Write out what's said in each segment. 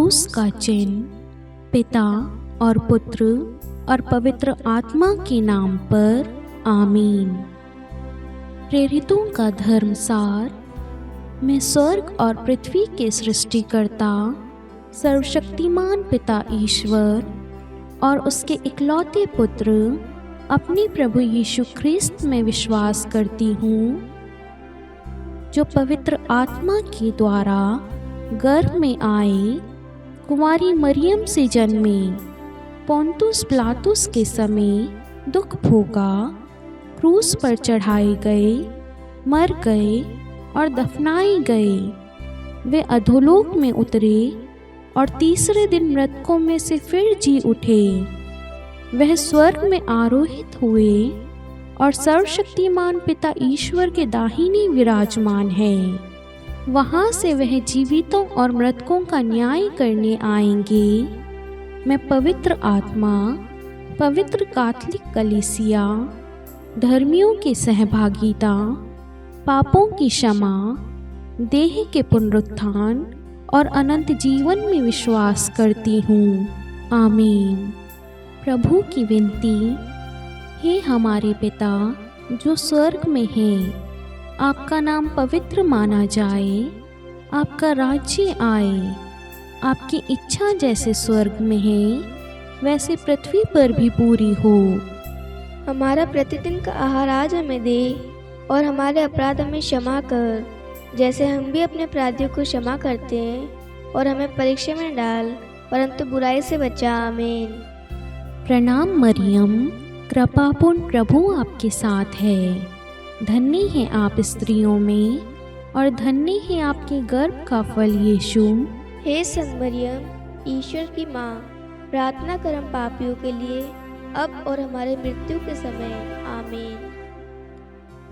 क्रूस का चिन्ह पिता और पुत्र और पवित्र आत्मा के नाम पर आमीन। प्रेरितों का धर्मसार। मैं स्वर्ग और पृथ्वी के सृष्टिकर्ता सर्वशक्तिमान पिता ईश्वर और उसके इकलौते पुत्र अपने प्रभु यीशु ख्रिस्त में विश्वास करती हूँ, जो पवित्र आत्मा के द्वारा गर्भ में आए, कुंवारी मरियम से जन्मे, पोंतुस पिलातुस के समय दुख भोगा, क्रूस पर चढ़ाए गए, मर गए और दफनाए गए। वे अधोलोक में उतरे और तीसरे दिन मृतकों में से फिर जी उठे। वह स्वर्ग में आरोहित हुए और सर्वशक्तिमान पिता ईश्वर के दाहिने विराजमान है। वहाँ से वह जीवितों और मृतकों का न्याय करने आएंगे। मैं पवित्र आत्मा, पवित्र कैथोलिक कलीसिया, धर्मियों की सहभागिता, पापों की क्षमा, देह के पुनरुत्थान और अनंत जीवन में विश्वास करती हूँ। आमीन। प्रभु की विनती। हे हमारे पिता जो स्वर्ग में है, आपका नाम पवित्र माना जाए, आपका राज्य आए, आपकी इच्छा जैसे स्वर्ग में है वैसे पृथ्वी पर भी पूरी हो। हमारा प्रतिदिन का आहार आज हमें दे और हमारे अपराध हमें क्षमा कर, जैसे हम भी अपने अपराधियों को क्षमा करते हैं, और हमें परीक्षा में न डाल परंतु बुराई से बचा। आमीन। प्रणाम मरियम, कृपापूर्ण प्रभु आपके साथ है। धन्य है आप स्त्रियों में और धन्य है आपके गर्भ का फल यीशु। हे संत मरियम, ईश्वर की माँ, प्रार्थना कर हम पापियों के लिए अब और हमारे मृत्यु के समय। आमीन।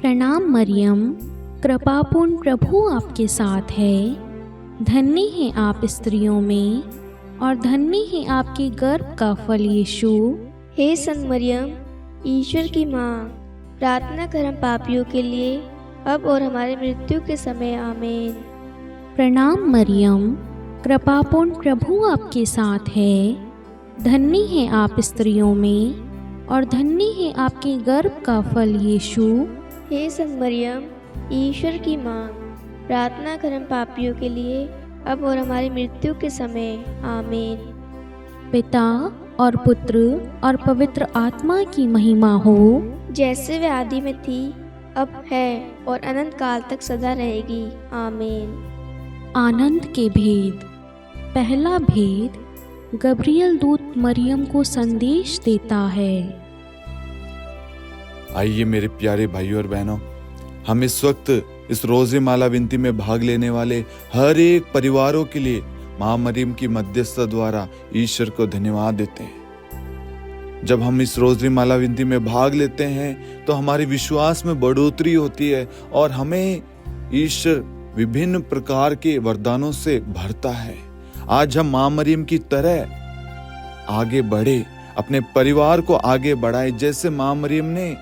प्रणाम मरियम, कृपापूर्ण प्रभु आपके साथ है। धन्य है आप स्त्रियों में और धन्य है आपके गर्भ का फल यीशु। हे संत मरियम, ईश्वर की माँ, प्रार्थना कर हम पापियों के लिए अब और हमारे मृत्यु के समय। आमीन। प्रणाम मरियम, कृपापूर्ण प्रभु आपके साथ है। धन्य है आप स्त्रियों में और धन्य है आपके गर्भ का फल यीशु। हे संत मरियम, ईश्वर की माँ, प्रार्थना कर हम पापियों के लिए अब और हमारी मृत्यु के समय। आमीन। पिता और पुत्र और पवित्र आत्मा की महिमा हो, जैसे वे आदि में थी, अब है और अनंत काल तक सदा रहेगी। आमीन। आनंद के भेद। पहला भेद, गब्रियल दूत मरियम को संदेश देता है। आइए मेरे प्यारे भाइयों और बहनों, हम इस वक्त इस रोजे माला विनती में भाग लेने वाले हर एक परिवारों के लिए मां मरियम की मध्यस्थता द्वारा ईश्वर को धन्यवाद देते हैं। जब हम इस रोजरी माला विनती में भाग लेते हैं तो हमारे विश्वास में बढ़ोतरी होती है और हमें ईश्वर विभिन्न प्रकार के वरदानों से भरता है। आज हम मां मरियम की तरह आगे बढ़े, अपने परिवार को आगे बढ़ाए। जैसे मां मरियम ने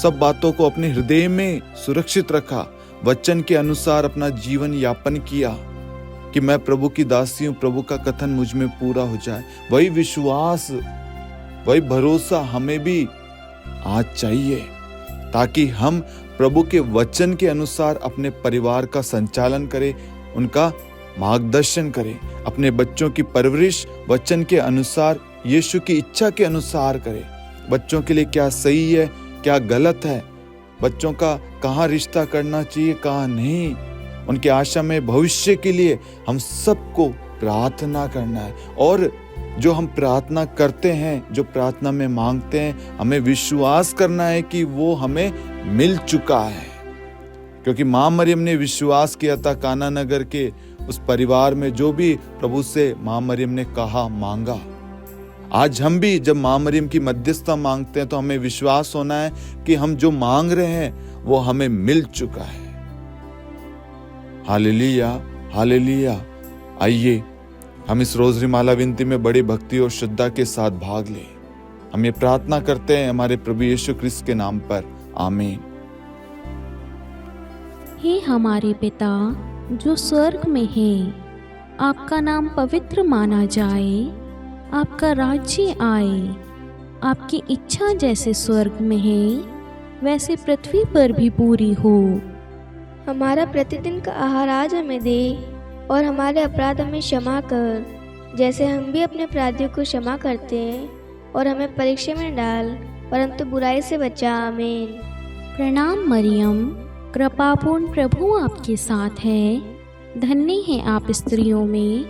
सब बातों को अपने हृदय में सुरक्षित रखा, वचन के अनुसार अपना जीवन यापन किया कि मैं प्रभु की दासी हूं, प्रभु का कथन मुझ में पूरा हो जाए। वही विश्वास, वही भरोसा हमें भी आज चाहिए, ताकि हम प्रभु के वचन के अनुसार अपने परिवार का संचालन करें, उनका मार्गदर्शन करें, अपने बच्चों की परवरिश वचन के अनुसार, यीशु की इच्छा के अनुसार करें। बच्चों के लिए क्या सही है, क्या गलत है, बच्चों का कहाँ रिश्ता करना चाहिए, कहाँ नहीं, उनके आशा में भविष्य के लिए हम सबको प्रार्थना करना है। और जो हम प्रार्थना करते हैं, जो प्रार्थना में मांगते हैं, हमें विश्वास करना है कि वो हमें मिल चुका है, क्योंकि मां मरियम ने विश्वास किया था। काना नगर के उस परिवार में जो भी प्रभु से मां मरियम ने कहा, मांगा। आज हम भी जब मां मरियम की मध्यस्थता मांगते हैं तो हमें विश्वास होना है कि हम जो मांग रहे हैं वो हमें मिल चुका है। Hallelujah, hallelujah. आइए हम इस रोजरी माला विनती में बड़ी भक्ति और श्रद्धा के साथ भाग लें। हम ये प्रार्थना करते हैं हमारे प्रभु यीशु ख्रिस्त के नाम पर। आमीन। हे हमारे पिता जो स्वर्ग में है, आपका नाम पवित्र माना जाए, आपका राज्य आए, आपकी इच्छा जैसे स्वर्ग में है वैसे पृथ्वी पर भी पूरी हो। हमारा प्रतिदिन का आहार आज हमें दे, और हमारे अपराध हमें क्षमा कर, जैसे हम भी अपने अपराधियों को क्षमा करते हैं, और हमें परीक्षा में डाल, परंतु बुराई से बचा। आमीन। प्रणाम मरियम, कृपापूर्ण प्रभु आपके साथ है। धन्य है आप स्त्रियों में,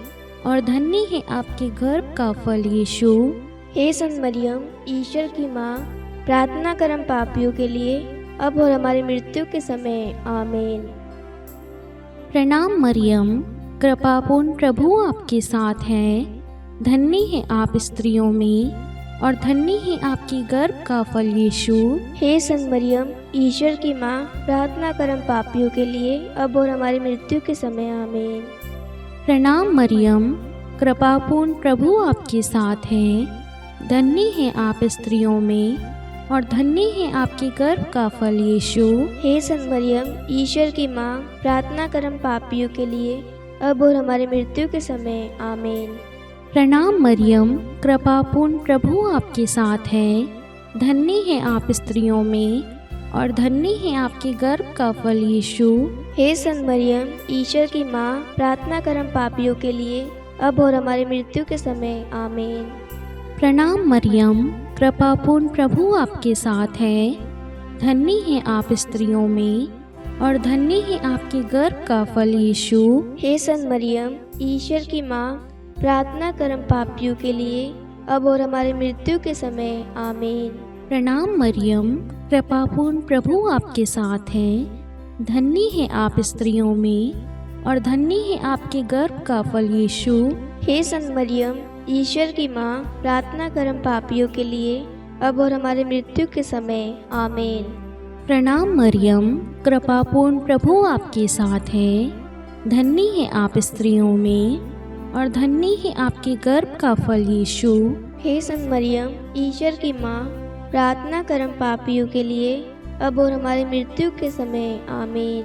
और धन्य है आपके गर्भ का फल यीशु। हे संत मरियम, ईश्वर की माँ, प्रार्थना कर हम पापियों के लिए, अब और हमारी मृत्यु के समय। आमीन। प्रणाम मरियम, कृपापूर्ण प्रभु आपके साथ है। धन्य है आप स्त्रियों में, और धन्य है आपके गर्भ का फल यीशु। हे संत मरियम, ईश्वर की माँ, प्रार्थना कर हम पापियों के लिए, अब और हमारी मृत्यु के समय। आमीन। प्रणाम मरियम, कृपापूर्ण प्रभु आपके साथ है। धन्य है आप स्त्रियों में, और धन्य है आपके गर्भ का फल यीशु। हे संत मरियम, ईश्वर की माँ, प्रार्थना कर हम पापियों के लिए, अब और हमारी मृत्यु के समय। आमीन। प्रणाम मरियम, कृपापूर्ण प्रभु आपके साथ है। धन्य है आप स्त्रियों में, और धन्य है आपके गर्भ का फल यीशु। हे संत मरियम, ईश्वर की माँ, प्रार्थना कर हम पापियों के लिए, अब और हमारी मृत्यु के समय। आमीन। प्रणाम मरियम, कृपापूर्ण प्रभु आपके साथ है। धन्य है आप स्त्रियों में, और धन्य है आपके गर्भ का फल यीशु। हे संत मरियम, ईश्वर की माँ, प्रार्थना कर हम पापियों के लिए, अब और हमारी मृत्यु के समय। आमीन। प्रणाम मरियम, कृपापूर्ण प्रभु आपके साथ है। धन्य है आप स्त्रियों में, और धन्य है आपके गर्भ का फल यीशु। हे संत मरियम, ईश्वर की माँ, प्रार्थना कर हम पापियों के लिए, अब और हमारी मृत्यु के समय। आमीन। प्रणाम मरियम, कृपापूर्ण प्रभु आपके साथ है। धन्य है आप स्त्रियों में, और धन्य है आपके गर्भ का फल यीशु। हे संत मरियम, ईश्वर की माँ, प्रार्थना कर हम पापियों के लिए, अब और हमारी मृत्यु के समय। आमीन।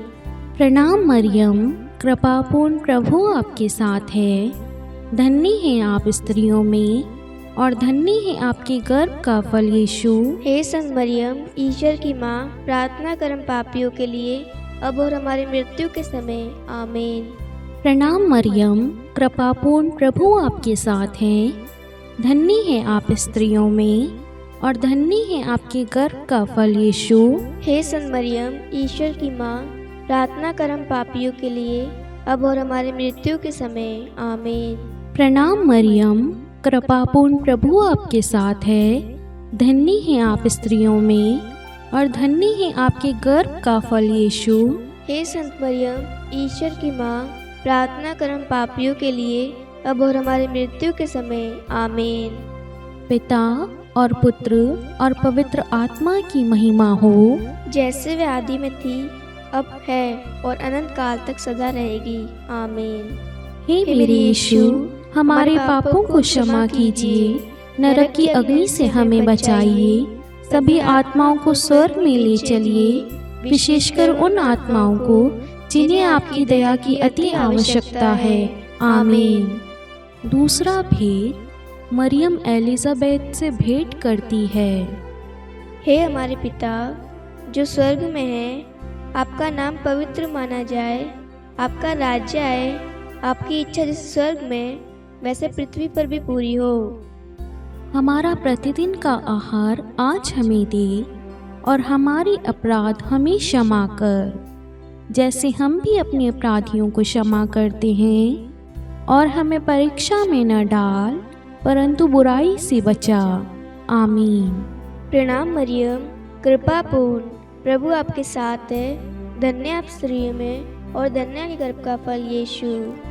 प्रणाम मरियम, कृपापूर्ण प्रभु आपके साथ है। धन्य है आप स्त्रियों में, और धन्य है आपके गर्भ का फल यीशु। हे संत मरियम, ईश्वर की माँ, प्रार्थना कर हम पापियों के लिए, अब और हमारी मृत्यु के समय। आमीन। प्रणाम मरियम, कृपापूर्ण प्रभु आपके साथ है। धन्य है आप स्त्रियों में, और धन्य है आपके गर्भ का फल यीशु। हे संत मरियम, ईश्वर की माँ, प्रार्थना कर हम पापियों के लिए, अब और हमारी मृत्यु के समय। आमीन। प्रणाम मरियम, कृपापूर्ण प्रभु आपके साथ है। धन्य है आप स्त्रियों में, और धन्य है आपके गर्भ का फल यीशु। हे संत मरियम, ईश्वर की माँ, प्रार्थना कर हम पापियों के लिए, अब और हमारी मृत्यु के समय। आमीन। पिता और पुत्र और पवित्र आत्मा की महिमा हो, जैसे वे आदि में थी, अब है, और अनंत काल तक सदा रहेगी। आमीन। हे मेरे यीशु, हमारे पापों को क्षमा कीजिए, नरक की अग्नि से हमें बचाइए, सभी आत्माओं को स्वर्ग में ले चलिए, विशेषकर उन आत्माओं को जिन्हें आपकी दया की अति आवश्यकता है। आमीन। दूसरा भेद, मरियम एलिजाबेथ से भेंट करती है। हे हमारे पिता जो स्वर्ग में है, आपका नाम पवित्र माना जाए, आपका राज्य आए, आपकी इच्छा जैसे स्वर्ग में वैसे पृथ्वी पर भी पूरी हो। हमारा प्रतिदिन का आहार आज हमें दे, और हमारे अपराध हमें क्षमा कर, जैसे हम भी अपने अपराधियों को क्षमा करते हैं, और हमें परीक्षा में न डाल, परंतु बुराई से बचा। आमीन। प्रणाम मरियम, कृपा पूर्ण, प्रभु आपके साथ है, धन्य आप स्त्रियों में, और धन्य के गर्भ का फल यीशु।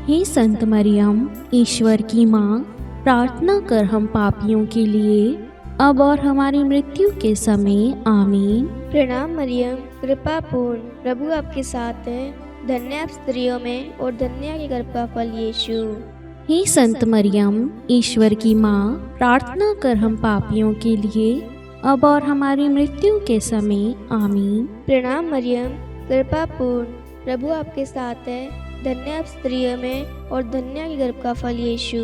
हे संत मरियम, ईश्वर की माँ, प्रार्थना कर हम पापियों के लिए, अब और हमारी मृत्यु के समय। आमीन। प्रणाम मरियम, कृपा पूर्ण, प्रभु आपके साथ है, धन्य आप स्त्रियों में, और धन्य के गर्भ का फल यीशु। हे संत मरियम, ईश्वर की माँ, प्रार्थना कर हम पापियों के लिए, अब और हमारी मृत्यु के समय। आमीन। प्रणाम मरियम, कृपा पूर्ण, प्रभु आपके साथ है, धन्य आप स्त्रियों में और धन्य आपके गर्भ का फल यीशु।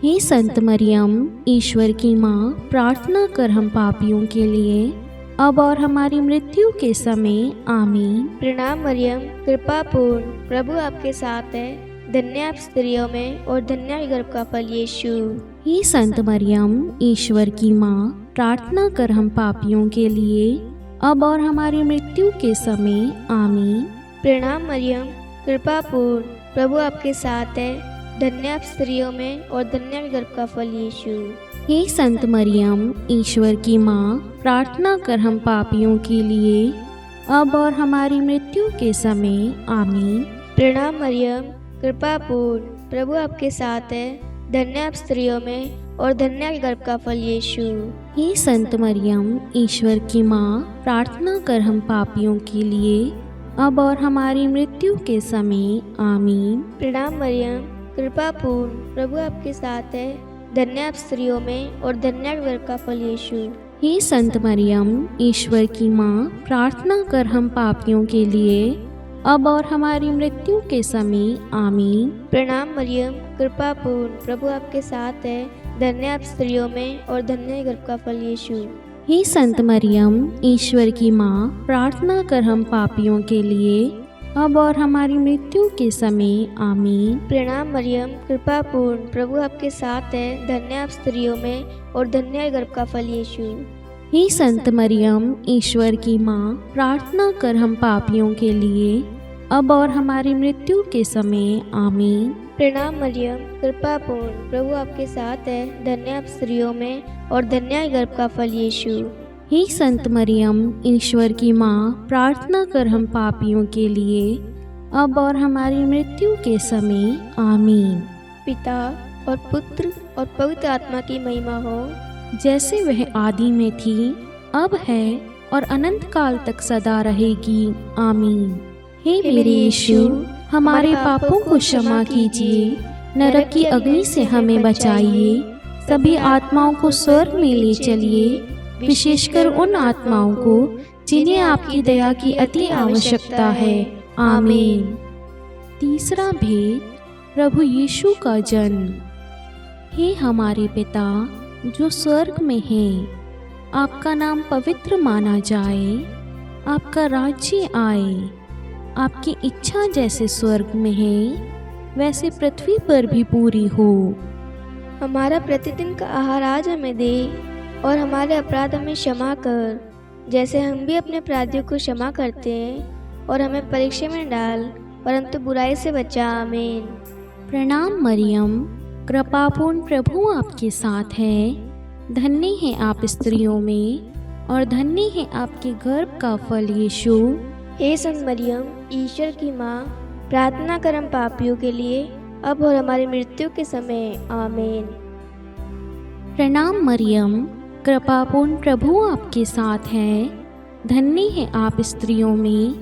हे संत मरियम, ईश्वर की माँ, प्रार्थना कर हम पापियों के लिए, अब और हमारी मृत्यु के समय। आमीन। प्रणाम मरियम, कृपा पूर्ण, प्रभु आपके साथ है, धन्य आप स्त्रियों में और धन्य आपके गर्भ का फल यीशु। हे संत मरियम, ईश्वर की माँ, प्रार्थना कर हम पापियों के लिए, अब और हमारी मृत्यु के समय। आमीन। प्रणाम मरियम, कृपा पूर्ण, प्रभु आपके साथ है, धन्य आप स्त्रियों में और धन्य आपके गर्भ का फल यीशु। हे संत मरियम, ईश्वर की माँ, प्रार्थना कर हम पापियों के लिए, अब और हमारी मृत्यु के समय। आमीन। प्रणाम मरियम, कृपा पूर्ण, प्रभु आपके साथ है, धन्य आप स्त्रियों में और धन्य आपके गर्भ का फल यीशु। हे संत मरियम, ईश्वर की माँ, प्रार्थना कर हम पापियों के लिए, अब और हमारी मृत्यु के समय। आमीन। प्रणाम मरियम, कृपा पूर्ण, प्रभु आपके साथ है, धन्य आप स्त्रियों में और धन्य आपके गर्भ का फल यीशु। हे संत मरियम, ईश्वर की माँ, प्रार्थना कर हम पापियों के लिए, अब और हमारी मृत्यु के समय। आमीन। प्रणाम मरियम, कृपा पूर्ण, प्रभु आपके साथ है, धन्य आप स्त्रियों में और धन्य आपके गर्भ का फल यीशु। हे संत मरियम, ईश्वर की माँ, प्रार्थना कर हम पापियों के लिए, अब और हमारी मृत्यु के समय। आमीन। प्रणाम मरियम, कृपा पूर्ण, प्रभु आपके साथ है, धन्य आप स्त्रियों में और धन्य आपके गर्भ का फल यीशु। हे संत मरियम, ईश्वर की माँ, प्रार्थना कर हम पापियों के लिए, अब और हमारी मृत्यु के समय। आमीन। प्रणाम मरियम, कृपा पूर्ण, प्रभु आपके साथ है, धन्य आप स्त्रियों में और धन्य आपके गर्भ का फल यीशु। हे संत मरियम, ईश्वर की माँ, प्रार्थना कर हम पापियों के लिए, अब और हमारी मृत्यु के समय। आमीन। पिता और पुत्र और पवित्र आत्मा की महिमा हो, जैसे वह आदि में थी, अब है और अनंत काल तक सदा रहेगी। आमीन। हे मेरे यीशु, हमारे पापों को क्षमा कीजिए, नरक की अग्नि से हमें बचाइए, सभी आत्माओं को स्वर्ग में ले चलिए, विशेषकर उन आत्माओं को जिन्हें आपकी दया की अति आवश्यकता है। आमीन। तीसरा भेद, प्रभु यीशु का जन्म। हे हमारे पिता जो स्वर्ग में है, आपका नाम पवित्र माना जाए, आपका राज्य आए, आपकी इच्छा जैसे स्वर्ग में है वैसे पृथ्वी पर भी पूरी हो। हमारा प्रतिदिन का आहार आज हमें दे और हमारे अपराध हमें क्षमा कर, जैसे हम भी अपने अपराधियों को क्षमा करते हैं, और हमें परीक्षा में डाल, परंतु बुराई से बचा। आमीन। प्रणाम मरियम, कृपापूर्ण, प्रभु आपके साथ है, धन्य है आप स्त्रियों में और धन्य है आपके गर्भ का फल यीशु। हे संत मरियम, ईश्वर की माँ, प्रार्थना कर हम पापियों के लिए, अब और हमारी मृत्यु के समय। आमीन। प्रणाम मरियम, कृपापूर्ण, प्रभु आपके साथ है, धन्य है आप स्त्रियों में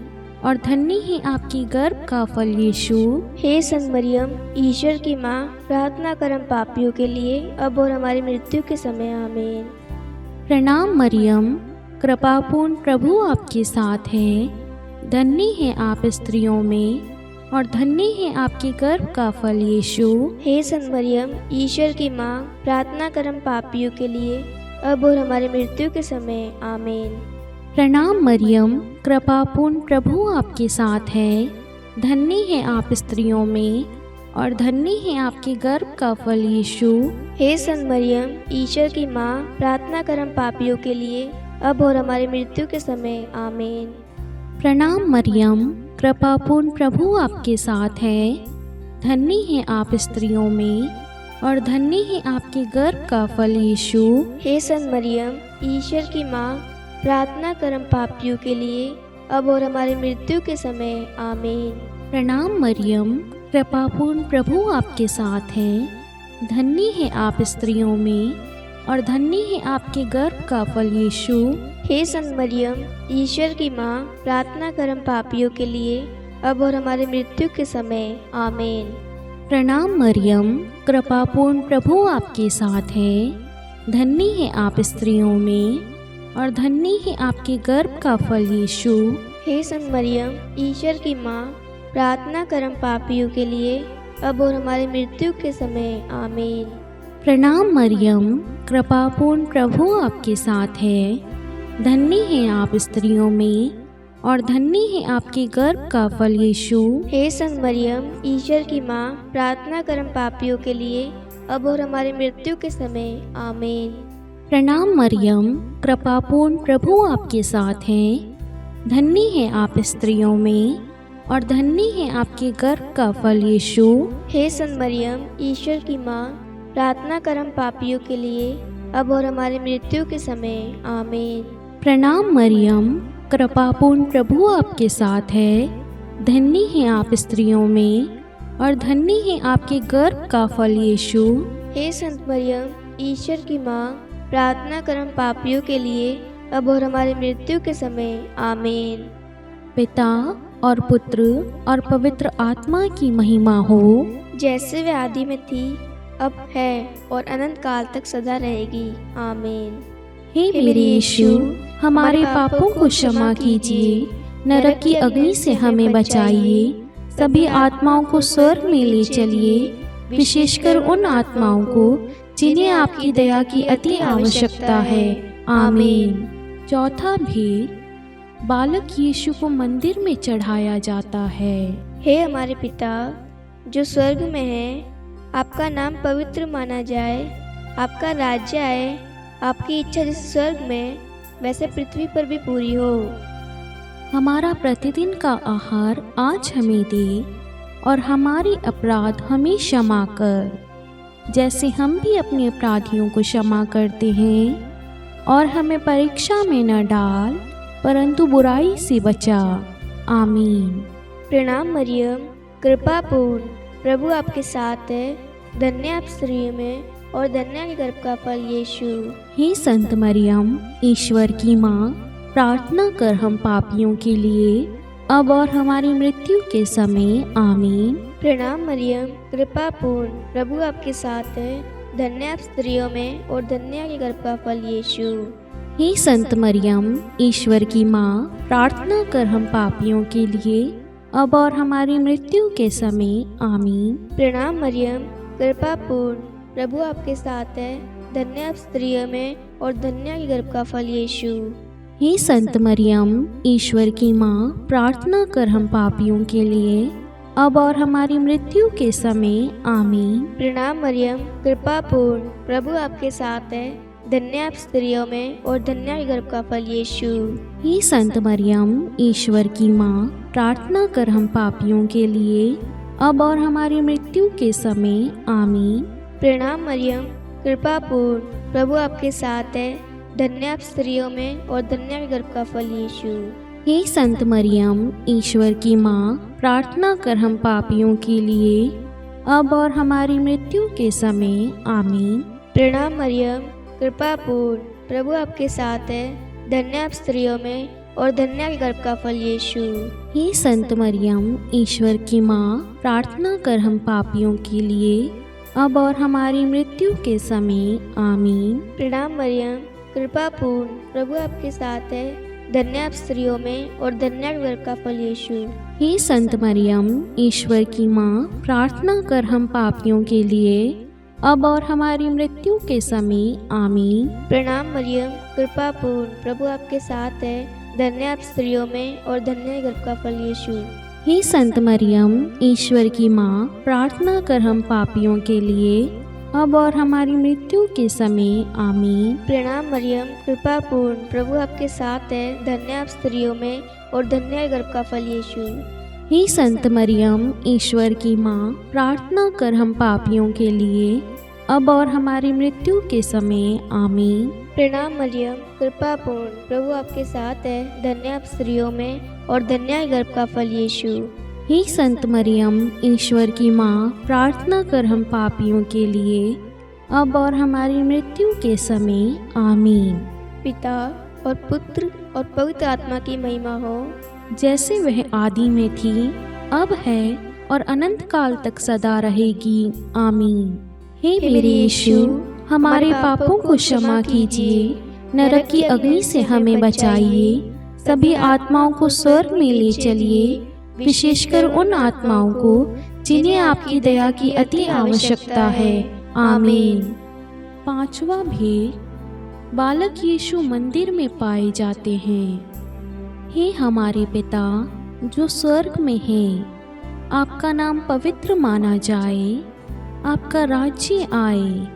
और धन्य है आपकी गर्भ का फल यीशु। हे संत मरियम, ईश्वर की माँ, प्रार्थना कर हम पापियों के लिए, अब और हमारी मृत्यु के समय। आमीन। प्रणाम मरियम, कृपापूर्ण, प्रभु आपके साथ है, धन्य है आप स्त्रियों में और धन्य है आपके गर्भ का फल यीशु। हे संत मरियम, ईश्वर की माँ, प्रार्थना कर हम पापियों के लिए, अब और हमारी मृत्यु के समय। आमीन। प्रणाम मरियम, कृपापूर्ण, प्रभु आपके साथ है, धन्य है आप स्त्रियों में और धन्य है आपके गर्भ का फल यीशु। हे संत मरियम, ईश्वर की माँ, प्रार्थना कर हम पापियों के लिए, अब और हमारी मृत्यु के समय। आमीन। प्रणाम मरियम, कृपापूर्ण, प्रभु आपके साथ है, धन्य है आप स्त्रियों में और धन्य है आपके गर्भ का फल यीशु। हे संत मरियम, ईश्वर की माँ, प्रार्थना कर हम पापियों के लिए, अब और हमारी मृत्यु के समय। आमीन। प्रणाम मरियम, कृपापूर्ण, प्रभु आपके साथ है, धन्य है आप स्त्रियों में और धन्य है आपके गर्भ का फल यीशु। हे संत मरियम, ईश्वर की माँ, प्रार्थना कर हम पापियों के लिए, अब और हमारी मृत्यु के समय। आमीन। प्रणाम मरियम, कृपापूर्ण, प्रभु आपके साथ है, धन्य है आप स्त्रियों में और धन्य है आपके गर्भ का फल यीशु। हे संत मरियम, ईश्वर की माँ, प्रार्थना कर हम पापियों के लिए, अब और हमारी मृत्यु के समय, आमीन। प्रणाम मरियम, कृपापूर्ण प्रभु आपके साथ है। धन्य है आप स्त्रियों में और धन्य है आपके गर्भ का फल यीशु। हे संत मरियम, ईश्वर की माँ, प्रार्थना कर हम पापियों के लिए, अब और हमारी मृत्यु के समय, आमीन। प्रणाम मरियम, कृपापूर्ण प्रभु आपके साथ है। धन्य है आप स्त्रियों में और धन्य है आपके गर्भ का फल यीशु। हे संत मरियम, ईश्वर की माँ, प्रार्थना कर हम पापियों के लिए, अब और हमारी मृत्यु के समय, आमीन। प्रणाम मरियम, कृपापूर्ण प्रभु आपके साथ है। धन्य है आप स्त्रियों में और धन्य है आपके गर्भ का फल यीशु। हे संत मरियम, ईश्वर की माँ, प्रार्थना कर हम पापियों के लिए, अब और हमारी मृत्यु के समय, आमीन। पिता और पुत्र और पवित्र आत्मा की महिमा हो, जैसे वे आदि में थी, अब है और अनंत काल तक सदा रहेगी, आमीन। हे मेरे यीशु, हमारे पापों को क्षमा कीजिए, नरक की अग्नि से हमें बचाइए, सभी आत्माओं को स्वर्ग में ले चलिए, विशेषकर उन आत्माओं को जिन्हें आपकी दया की अति आवश्यकता है, आमीन। चौथा भेद, बालक यीशु को मंदिर में चढ़ाया जाता है। हे हमारे पिता जो स्वर्ग में है, आपका नाम पवित्र माना जाए, आपका राज्य आए, आपकी इच्छा जैसे स्वर्ग में वैसे पृथ्वी पर भी पूरी हो। हमारा प्रतिदिन का आहार आज हमें दे और हमारे अपराध हमें क्षमा कर, जैसे हम भी अपने अपराधियों को क्षमा करते हैं, और हमें परीक्षा में न डाल परंतु बुराई से बचा, आमीन। प्रणाम मरियम, कृपा पूर्ण, प्रभु आपके साथ है। धन्य आप स्त्रियों में और धन्य के गर्भ का फल यीशु। हे संत मरियम, ईश्वर की माँ, प्रार्थना कर हम पापियों के लिए, अब और हमारी मृत्यु के समय, आमीन। प्रणाम मरियम, कृपा पूर्ण, प्रभु आपके साथ है। धन्य आप स्त्रियों में और धन्य के गर्भ का फल यीशु। हे संत मरियम, ईश्वर की माँ, प्रार्थना कर हम पापियों के लिए, अब और हमारी मृत्यु के समय, आमीन। प्रणाम मरियम, कृपा पूर्ण, प्रभु आपके साथ है। धन्य आप स्त्रियों में और धन्य के गर्भ का फल यीशु। हे संत मरियम, ईश्वर की माँ, प्रार्थना कर हम पापियों के लिए, अब और हमारी मृत्यु के समय, आमीन। प्रणाम मरियम, कृपा पूर्ण, प्रभु आपके साथ है। धन्य आप स्त्रियों में और धन्य के गर्भ का फल यीशु। हे संत मरियम, ईश्वर की माँ, प्रार्थना कर हम पापियों के लिए, अब और हमारी मृत्यु के समय, आमीन। प्रणाम मरियम, कृपा पूर्ण, प्रभु आपके साथ है। धन्य आप स्त्रियों में और धन्य के गर्भ का फल यीशु। हे संत मरियम, ईश्वर की माँ, प्रार्थना कर हम पापियों के लिए, अब और हमारी मृत्यु के समय, आमीन। प्रणाम मरियम, कृपा पूर्ण, प्रभु आपके साथ है। धन्य आप स्त्रियों में और धन्य के गर्भ का फल यीशु। हे संत मरियम, ईश्वर की माँ, प्रार्थना कर हम पापियों के लिए, अब और हमारी मृत्यु के समय, आमीन। प्रणाम मरियम, कृपा पूर्ण, प्रभु आपके साथ है। धन्य आप स्त्रियों में और धन्य के गर्भ का फल यीशु। हे संत मरियम, ईश्वर की माँ, प्रार्थना कर हम पापियों के लिए, अब और हमारी मृत्यु के समय, आमीन। प्रणाम मरियम, कृपा पूर्ण, प्रभु आपके साथ है। धन्य आप स्त्रियों में और धन्य के गर्भ का फल यीशु। हे संत मरियम, ईश्वर की माँ, प्रार्थना कर हम पापियों के लिए, अब और हमारी मृत्यु के समय, आमीन। प्रणाम मरियम, कृपा पूर्ण, प्रभु आपके साथ है। धन्य आप स्त्रियों में और धन्य के गर्भ का फल यीशु। हे संत मरियम, ईश्वर की माँ, प्रार्थना कर हम पापियों के लिए, अब और हमारी मृत्यु के समय, आमीन। प्रणाम मरियम, कृपा पूर्ण, प्रभु आपके साथ है। धन्य आप स्त्रियों में और धन्य के गर्भ का फल यीशु। हे संत मरियम, ईश्वर की माँ, प्रार्थना कर हम पापियों के लिए, अब और हमारी मृत्यु के समय, आमीन। पिता और पुत्र और पवित्र आत्मा की महिमा हो, जैसे वह आदि में थी, अब है और अनंत काल तक सदा रहेगी, आमीन। हे मेरे यीशु, हमारे पापों को क्षमा कीजिए, नरक की अग्नि से हमें बचाइए, सभी आत्माओं को स्वर्ग में ले चलिए, विशेषकर उन आत्माओं को जिन्हें आपकी दया की अति आवश्यकता है। आमीन। पांचवा भेद, बालक यीशु मंदिर में पाए जाते हैं। हे हमारे पिता जो स्वर्ग में है, आपका नाम पवित्र माना जाए, आपका राज्य आए,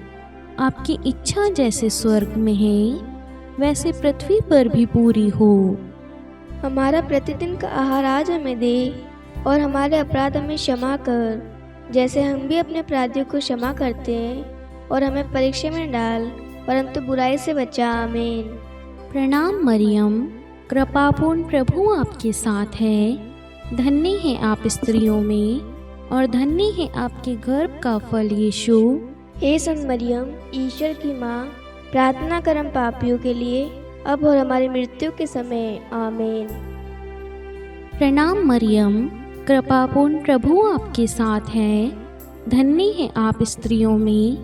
आपकी इच्छा जैसे स्वर्ग में है वैसे पृथ्वी पर भी पूरी हो। हमारा प्रतिदिन का आहार आज हमें दे और हमारे अपराध हमें क्षमा कर, जैसे हम भी अपने अपराधियों को क्षमा करते हैं, और हमें परीक्षा में डाल परंतु बुराई से बचा। आमीन। प्रणाम मरियम, कृपापूर्ण प्रभु आपके साथ है। धन्य है आप स्त्रियों में और धन्य है आपके गर्भ का फल यीशु। हे संत मरियम, ईश्वर की माँ, प्रार्थना कर हम पापियों के लिए अब और हमारी मृत्यु के समय। आमीन। प्रणाम मरियम, कृपापूर्ण प्रभु आपके साथ है। धन्य है आप स्त्रियों में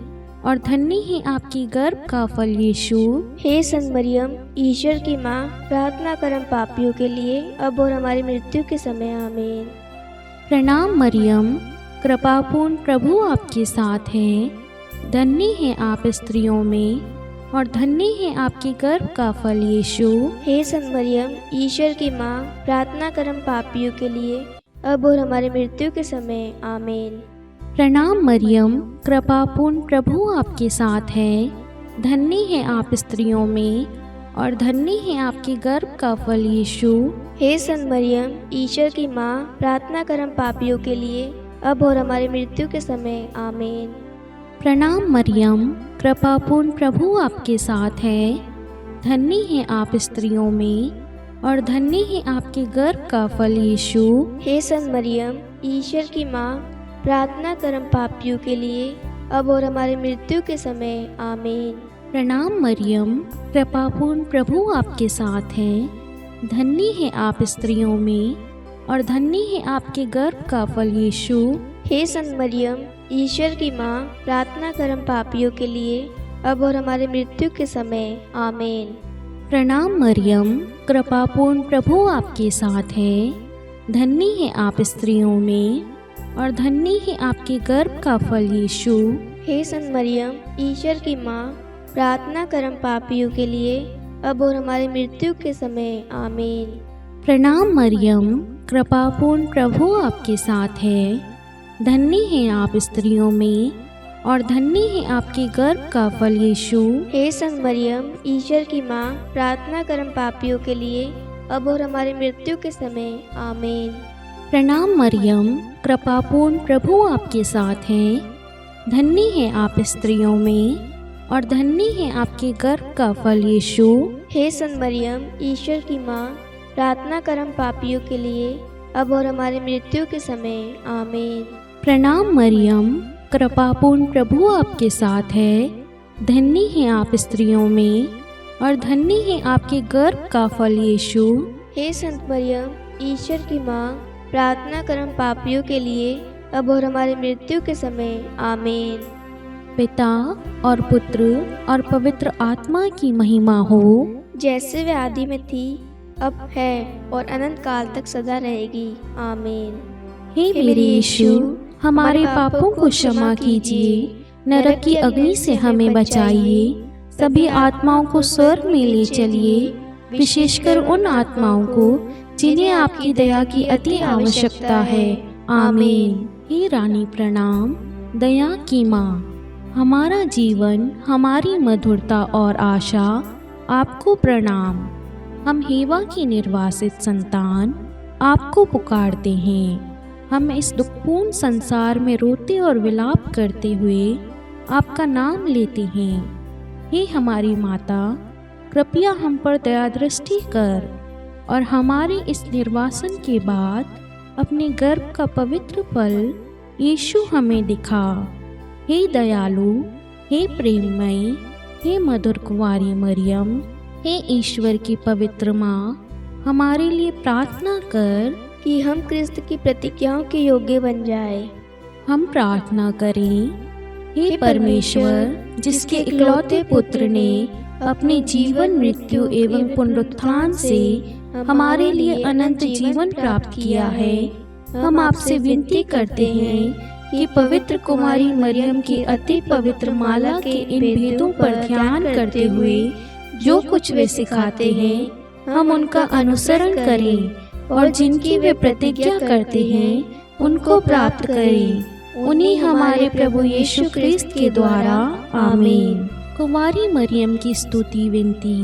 और धन्य है आपकी गर्भ का फल यीशु। हे संत मरियम, ईश्वर की माँ, प्रार्थना कर हम पापियों के लिए अब और हमारी मृत्यु के समय। आमीन। प्रणाम मरियम, कृपापूर्ण प्रभु आपके साथ है। धन्य है आप स्त्रियों में और धन्य है आपके गर्भ का फल यीशु। हे संत मरियम, ईश्वर की माँ, प्रार्थना कर हम पापियों के लिए अब और हमारी मृत्यु के समय। आमीन। प्रणाम मरियम, कृपापूर्ण प्रभु आपके साथ है। धन्य है आप स्त्रियों में और धन्य है आपके गर्भ का फल यीशु। हे संत मरियम, ईश्वर की माँ, प्रार्थना कर हम पापियों के लिए अब और हमारी मृत्यु के समय। आमीन। प्रणाम मरियम, कृपापूर्ण प्रभु आपके साथ है। धन्य है आप स्त्रियों में और धन्य है आपके गर्भ का फल यीशु। हे संत मरियम, ईश्वर की माँ, प्रार्थना कर हम पापियों के लिए अब और हमारी मृत्यु के समय। आमीन। प्रणाम मरियम, कृपापूर्ण प्रभु आपके साथ है। धन्य है आप स्त्रियों में और धन्य है आपके गर्भ का फल यीशु। हे संत मरियम, ईश्वर की माँ, प्रार्थना कर हम पापियों के लिए अब और हमारी मृत्यु के समय। आमीन। प्रणाम मरियम, कृपापूर्ण प्रभु आपके साथ है। धन्य है आप स्त्रियों में और धन्य है आपके गर्भ का फल यीशु। हे संत मरियम, ईश्वर की माँ, प्रार्थना कर हम पापियों के लिए अब और हमारी मृत्यु के समय। आमीन। प्रणाम मरियम, कृपापूर्ण प्रभु आपके साथ है। धन्य है आप स्त्रियों में और धन्य है आपके गर्भ का फल यीशु। हे संत मरियम, ईश्वर की माँ, प्रार्थना कर हम पापियों के लिए अब और हमारी मृत्यु के समय। आमीन। प्रणाम मरियम, कृपापूर्ण प्रभु आपके साथ है। धन्य है आप स्त्रियों में और धन्य है आपके गर्भ का फल यीशु। हे संत मरियम, ईश्वर की माँ, प्रार्थना कर हम पापियों के लिए अब और हमारी मृत्यु के समय। आमीन। प्रणाम मरियम, कृपापूर्ण प्रभु आपके साथ है। धन्य है आप स्त्रियों में और धन्य है आपके गर्भ का फल यीशु। हे संत मरियम, ईश्वर की माँ, प्रार्थना कर हम पापियों के लिए अब और हमारी मृत्यु के समय। आमीन। पिता और पुत्र और पवित्र आत्मा की महिमा हो, जैसे वे आदि में थी, अब है और अनंत काल तक सदा रहेगी। आमीन। हे मेरे यीशु, हमारे पापों को क्षमा कीजिए, नरक की अग्नि से हमें बचाइए, सभी आत्माओं को स्वर्ग में ले चलिए, विशेषकर उन आत्माओं को जिन्हें आपकी दया की अति आवश्यकता है। आमीन। हे रानी प्रणाम, दया की माँ, हमारा जीवन, हमारी मधुरता और आशा, आपको प्रणाम। हम हेवा की निर्वासित संतान आपको पुकारते हैं। हम इस दुखपूर्ण संसार में रोते और विलाप करते हुए आपका नाम लेते हैं। हे हमारी माता, कृपया हम पर दया दृष्टि कर और हमारे इस निर्वासन के बाद अपने गर्भ का पवित्र फल यीशु हमें दिखा। हे दयालु, हे प्रेममयी, हे मधुर कुंवारी मरियम, हे ईश्वर की पवित्र माँ, हमारे लिए प्रार्थना कर कि हम क्रिस्त की प्रतिज्ञाओं के योग्य बन जाए। हम प्रार्थना करें। हे परमेश्वर, जिसके इकलौते पुत्र ने अपने जीवन, मृत्यु एवं पुनरुत्थान से हमारे लिए अनंत जीवन प्राप्त किया है, हम आपसे विनती करते हैं कि पवित्र कुमारी मरियम की अति पवित्र माला के इन भेदों पर ध्यान करते हुए जो कुछ वे सिखाते हैं हम उनका अनुसरण करें और जिनकी वे प्रतिज्ञा करते हैं उनको प्राप्त करें। उन्हीं हमारे प्रभु यीशु क्रिस्त के द्वारा आमीन। कुमारी मरियम की स्तुति विनती।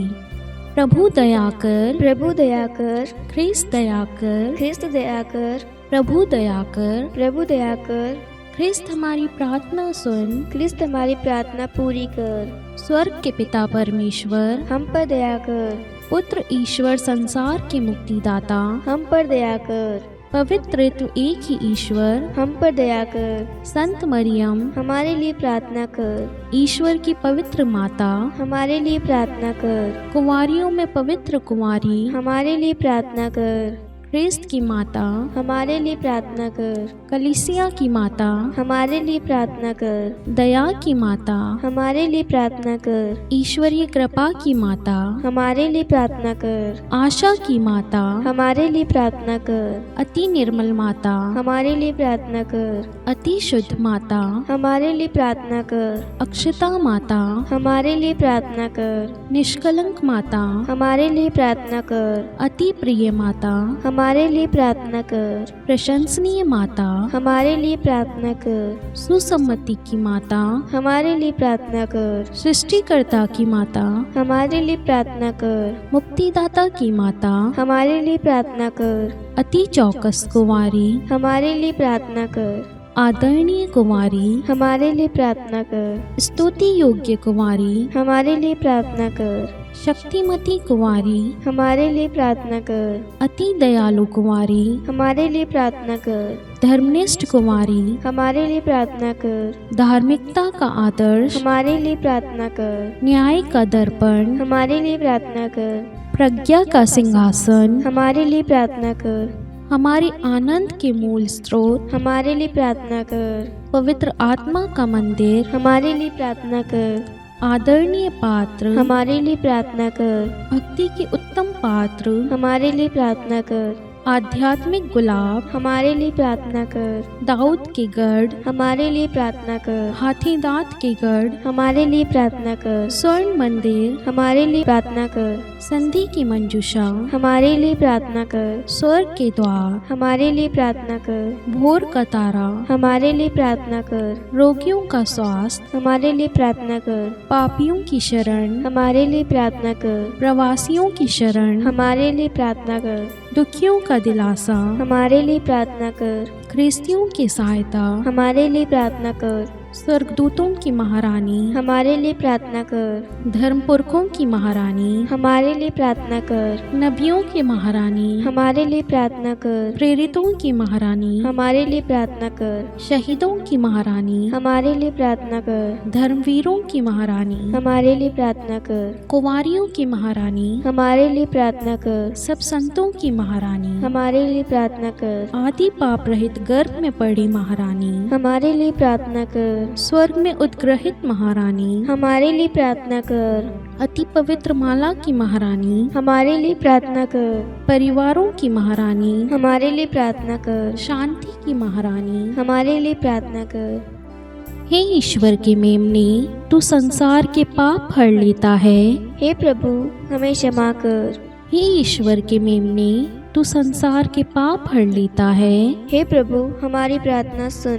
प्रभु दया कर, प्रभु दया कर, ख्रिस्त दया कर, ख्रिस्त दया कर, प्रभु दया कर, प्रभु दया कर, ख्रिस्त हमारी प्रार्थना सुन, ख्रिस्त हमारी प्रार्थना पूरी कर। स्वर्ग के पिता परमेश्वर, हम पर दया कर, पुत्र ईश्वर संसार के मुक्तिदाता, हम पर दया कर, पवित्र तो एक ही ईश्वर, हम पर दया कर, संत मरियम, हमारे लिए प्रार्थना कर, ईश्वर की पवित्र माता, हमारे लिए प्रार्थना कर, कुंवारियों में पवित्र कुंवारी, हमारे लिए प्रार्थना कर, ख्रिस्त की माता, हमारे लिए प्रार्थना कर, कलीसिया की माता, हमारे लिए प्रार्थना कर, दया की माता, हमारे लिए प्रार्थना कर, ईश्वरीय कृपा की माता, हमारे लिए प्रार्थना कर, आशा की माता, हमारे लिए प्रार्थना कर, अति निर्मल माता, हमारे लिए प्रार्थना कर, अति शुद्ध माता, हमारे लिए प्रार्थना कर, अक्षता माता, हमारे लिए प्रार्थना कर, निष्कलंक माता, हमारे लिए प्रार्थना कर, अति प्रिय माता, हमारे लिए प्रार्थना कर, प्रशंसनीय माता, हमारे लिए प्रार्थना कर, सुसम्मति की माता, हमारे लिए प्रार्थना कर, सृष्टिकर्ता की माता, हमारे लिए प्रार्थना कर, मुक्तिदाता की माता, हमारे लिए प्रार्थना कर, अति चौकस कुंवारी, हमारे लिए प्रार्थना कर, आदरणीय कुंवारी, हमारे लिए प्रार्थना कर, स्तुति योग्य कुंवारी, हमारे लिए प्रार्थना कर, शक्तिमती कुंवारी, हमारे लिए प्रार्थना कर, अति दयालु कुंवारी, हमारे लिए प्रार्थना कर, धर्मनिष्ठ कुंवारी, हमारे लिए प्रार्थना कर, धार्मिकता का आदर्श, हमारे लिए प्रार्थना कर, न्याय का दर्पण, हमारे लिए प्रार्थना कर, प्रज्ञा का सिंहासन, हमारे लिए प्रार्थना कर, हमारे आनंद के मूल स्रोत, हमारे लिए प्रार्थना कर, पवित्र आत्मा का मंदिर, हमारे लिए प्रार्थना कर, आदरणीय पात्र, हमारे लिए प्रार्थना कर, भक्ति के उत्तम पात्र, हमारे लिए प्रार्थना कर, आध्यात्मिक गुलाब, हमारे लिए प्रार्थना कर, दाऊद के गढ़, हमारे लिए प्रार्थना कर, हाथी दांत के गढ़, हमारे लिए प्रार्थना कर, स्वर्ण मंदिर, हमारे लिए प्रार्थना कर, संधि की मंजूषा, हमारे लिए प्रार्थना कर, स्वर्ग के द्वार, हमारे लिए प्रार्थना कर, भोर का तारा, हमारे लिए प्रार्थना कर, रोगियों का स्वास्थ्य, हमारे लिए प्रार्थना कर, पापियों की शरण, हमारे लिए प्रार्थना कर, प्रवासियों की शरण, हमारे लिए प्रार्थना कर, दुखियों का दिलासा, हमारे लिए प्रार्थना कर, ख्रिस्तियों की सहायता, हमारे लिए प्रार्थना कर, स्वर्गदूतों की महारानी, हमारे लिए प्रार्थना कर, धर्मपुरखों की महारानी, हमारे लिए प्रार्थना कर, नबियों की महारानी, हमारे लिए प्रार्थना कर, प्रेरितों की महारानी, हमारे लिए प्रार्थना कर, शहीदों की महारानी, हमारे लिए प्रार्थना कर, धर्मवीरों की महारानी, हमारे लिए प्रार्थना कर, कुंवारियों की महारानी, हमारे लिए प्रार्थना कर, सब संतों की महारानी, हमारे लिए प्रार्थना कर, आदि पाप रहित गर्भ में पड़ी महारानी, हमारे लिए प्रार्थना कर, स्वर्ग में उद्ग्रहित महारानी, हमारे लिए प्रार्थना कर, अति पवित्र माला की महारानी, हमारे लिए प्रार्थना कर, परिवारों की महारानी, हमारे लिए प्रार्थना कर, शांति की महारानी, हमारे लिए प्रार्थना कर। हे ईश्वर के मेमने, तू संसार के पाप हर लेता है। हे प्रभु, हमें क्षमा कर। हे ईश्वर के मेमने, तू संसार के पाप हर लेता है। हे प्रभु, हमारी प्रार्थना सुन।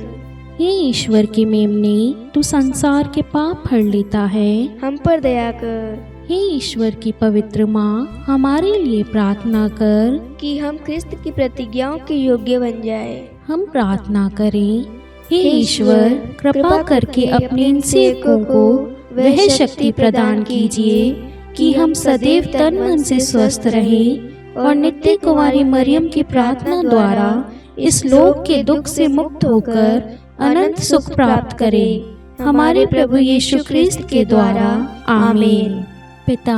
हे ईश्वर के मेमने, तू संसार के पाप हर लेता है। हम पर दया कर। हे ईश्वर की पवित्र माँ, हमारे लिए प्रार्थना कर कि हम ख्रिस्त की प्रतिज्ञाओं के योग्य बन जाए। हम प्रार्थना करें। हे ईश्वर, कृपा करके अपने इन सेवकों को वह शक्ति प्रदान कीजिए कि हम सदैव तन मन से स्वस्थ रहें और नित्य कुंवारी मरियम की प्रार्थना द्वारा इस लोक के दुख से मुक्त होकर अनंत सुख प्राप्त करें। हमारे प्रभु यीशु ख्रिस्त के द्वारा, आमीन। पिता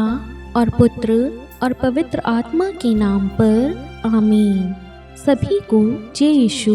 और पुत्र और पवित्र आत्मा के नाम पर, आमीन। सभी को जय यीशु।